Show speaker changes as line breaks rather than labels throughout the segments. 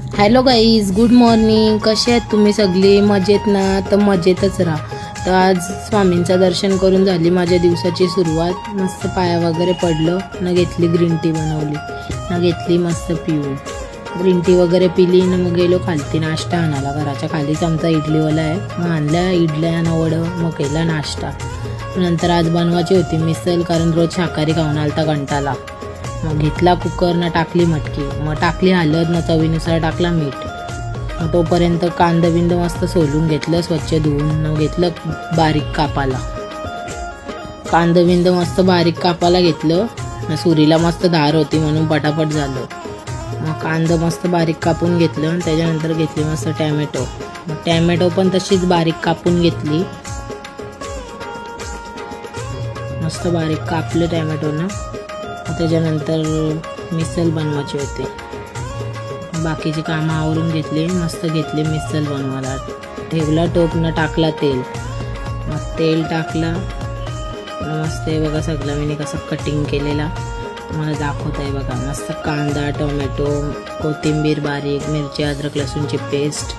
Hello guys, good morning. कसे आहेत तुम्ही सगळे? मजेत ना? तर मजेतच राहा. तर आज स्वामींचं दर्शन करून झाली माझ्या दिवसाची सुरुवात. मस्त पाया वगैरे पडलं ना, घेतली ग्रीन टी बनवली ना, घेतली मस्त पिऊ ग्रीन टी वगैरे पिली ना, मग गेलो खालती नाश्ता आणायला. घराच्या खालीच आमचा इडलीवाला आहे, मग आणल्या इडल्या ना वडं, मग केला नाश्ता. नंतर आज बनवायची होती मिसल, कारण रोज शाकाहारी खाऊन आलता कंटाला. मग घेतला कुकर ना, टाकली मटकी, मग टाकली हळद ना, चवीनुसार टाकला मीठ. मग तोपर्यंत कांदा बिंद मस्त सोलून घेतलं, स्वच्छ धुवून. मग घेतलं बारीक कापाला, कांदा बिंद मस्त बारीक कापाला घेतलं. सुरीला मस्त धार होती म्हणून पटापट झालं. मग कांदा मस्त बारीक कापून घेतलं आणि त्याच्यानंतर घेतली मस्त टॅमॅटो. मग टॅमॅटो पण तशीच बारीक कापून घेतली, मस्त बारीक कापले टॅमॅटो ना. त्याच्यानंतर मिसल बनवायची होती, बाकीची कामं आवरून घेतली. मस्त घेतली मिसल बनवायला. ठेवला टोप न, टाकला तेल. मग तेल टाकला, मस्त आहे बघा सगळं मी कसं कटिंग केलेला मला दाखवत आहे बघा. मस्त कांदा, टोमॅटो, कोथिंबीर बारीक, मिरची, अद्रक लसूणची पेस्ट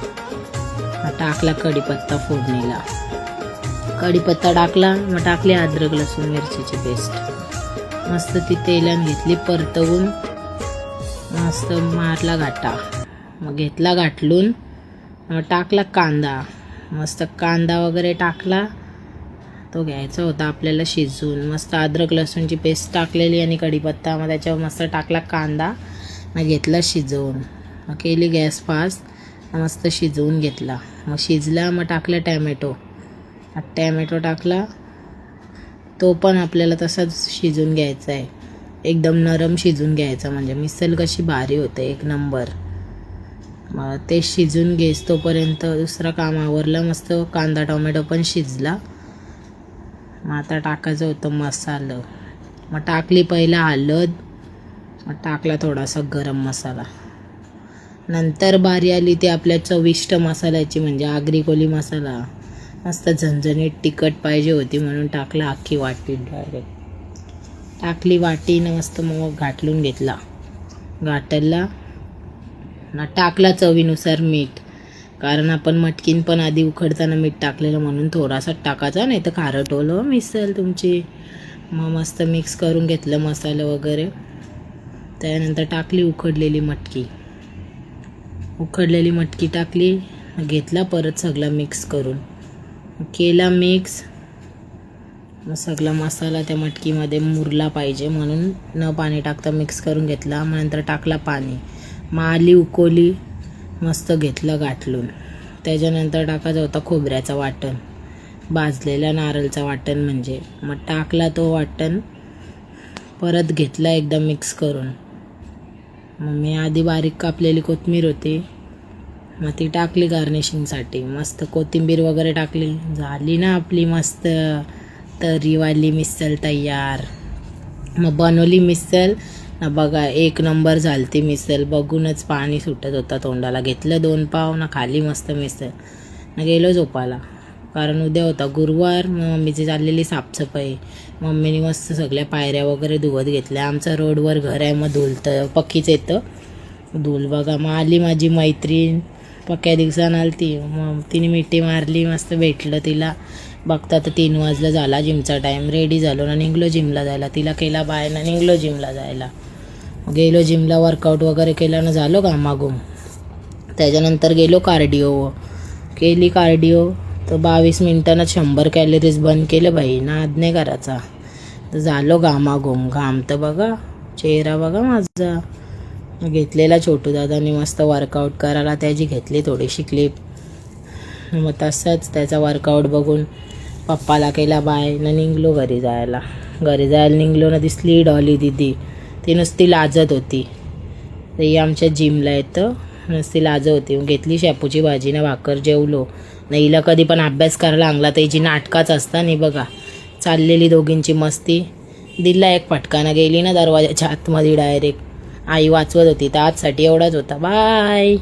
टाकला. कढीपत्ता फोडणीला, कढीपत्ता टाकला. मग टाकली अद्रक लसूण मिरचीची पेस्ट. मस्त ती तेलान घेतली परतवून, मस्त मारला घाटा. मग घेतला गाठलून, मग टाकला कांदा. मस्त कांदा वगैरे टाकला, तो घ्यायचा होता आपल्याला शिजवून. मस्त अद्रक लसूणची पेस्ट टाकलेली आणि कढीपत्ता. मग त्याच्यावर मस्त टाकला कांदा, मग घेतला शिजवून. मग केली गॅस फास्ट, मस्त शिजवून घेतला. मग शिजला, मग टाकला टॅमॅटो. टॅमॅटो टाकला, तो पण आपल्याला तसाच शिजून घ्यायचा आहे, एकदम नरम शिजून घ्यायचा, म्हणजे मिसल कशी भारी होते एक नंबर. मग ते शिजून घेस तोपर्यंत दुसरं काम आवरलं. मस्त कांदा टोमॅटो पण शिजला. मग आता टाकायचं होतं मसाला. मग टाकली पहिला हळद, मग टाकला थोडासा गरम मसाला. नंतर बारी आली ती आपल्या चविष्ट मसाल्याची, म्हणजे आगरी कोली मसाला. मस्त झणझणीत तिखट पाहिजे होती म्हणून टाकला अख्खी वाटी. डायरेक्ट टाकली वाटीनं, मस्त मग घाटलून घेतला. घाटला ना, टाकला चवीनुसार मीठ, कारण आपण मटकीन पण आधी उकडताना मीठ टाकलेलं म्हणून थोडासा टाकायचा, नाही तर खारट होलं मिसल तुमची. मग मस्त मिक्स करून घेतलं मसाला वगैरे. त्यानंतर टाकली उकडलेली मटकी, उकडलेली मटकी टाकली. घेतला परत सगळं मिक्स करून, केला मिक्स. मग सगळा मसाला त्या मटकीमध्ये मुरला पाहिजे म्हणून न पाणी टाकता मिक्स करून घेतला. मग नंतर टाकला पाणी. मग आली उकोली, मस्त घेतलं गाठलून. त्याच्यानंतर टाकायचा होता खोबऱ्याचा वाटण, भाजलेला नारळचा वाटण म्हणजे. मग टाकला तो वाटण, परत घेतला एकदा मिक्स करून. मग मी आधी बारीक कापलेली कोथिंबीर होती, मग ती टाकली गार्निशिंगसाठी. मस्त कोथिंबीर वगैरे टाकली. झाली ना आपली मस्त तरीवाली मिसल तयार. मग बनवली मिसल ना, बघा एक नंबर झालती मिसल. बघूनच पाणी सुटत होता तोंडाला. घेतलं 2 पाव ना, खाली मस्त मिसल ना. गेलो झोपाला, कारण उद्या होता गुरुवार. मग मम्मीची चाललेली साफसफाई. मम्मीने मस्त सगळ्या पायऱ्या वगैरे धुवत घेतल्या. आमचं रोडवर घर आहे, मग धुलतं पक्कीच येतं धूल बघा. मग आली माझी मैत्रीण, पक्क्या दिवसानं आली ती. मग तिने मिठी मारली, मस्त भेटलं तिला. बघता तर 3 वाजला, झाला जिमचा टाईम. रेडी झालो ना, निघलो जिमला जायला. तिला केला बाय ना, निघलो जिमला जायला. गेलो जिमला, वर्कआउट वगैरे केला ना, झालो घामाघूम. त्याच्यानंतर गेलो कार्डिओ, केली कार्डिओ. तर 22 मिनिटांना 100 कॅलरीज बंद केलं बाई, नाद नाही करायचा. तर झालो घामाघूम. घाम तर बघा, चेहरा बघा माझा. घेतलेला छोटू दादानी मस्त वर्कआउट करायला, त्याची घेतली थोडीशी क्लिप. मग तसंच त्याचा वर्कआउट बघून पप्पाला केला बाय ना, निघलो घरी जायला. घरी जायला निघलो ना, दिसली डॉली दिदी. ती नुसती लाजत होती. ती आमच्या जिमला येतं, नुसती लाजत होती. घेतली शेपूची भाजी ना, भाकर. जेवलो ना. हिला कधी पण अभ्यास करायला लागला तर हिची नाटकाच असतात नाही बघा. चाललेली दोघींची मस्ती. दिला एक फटकाना, गेली ना दरवाजाच्या आतमध्ये डायरेक्ट. आई वाचवत होती. तर आजसाठी एवढाच होता. बाय.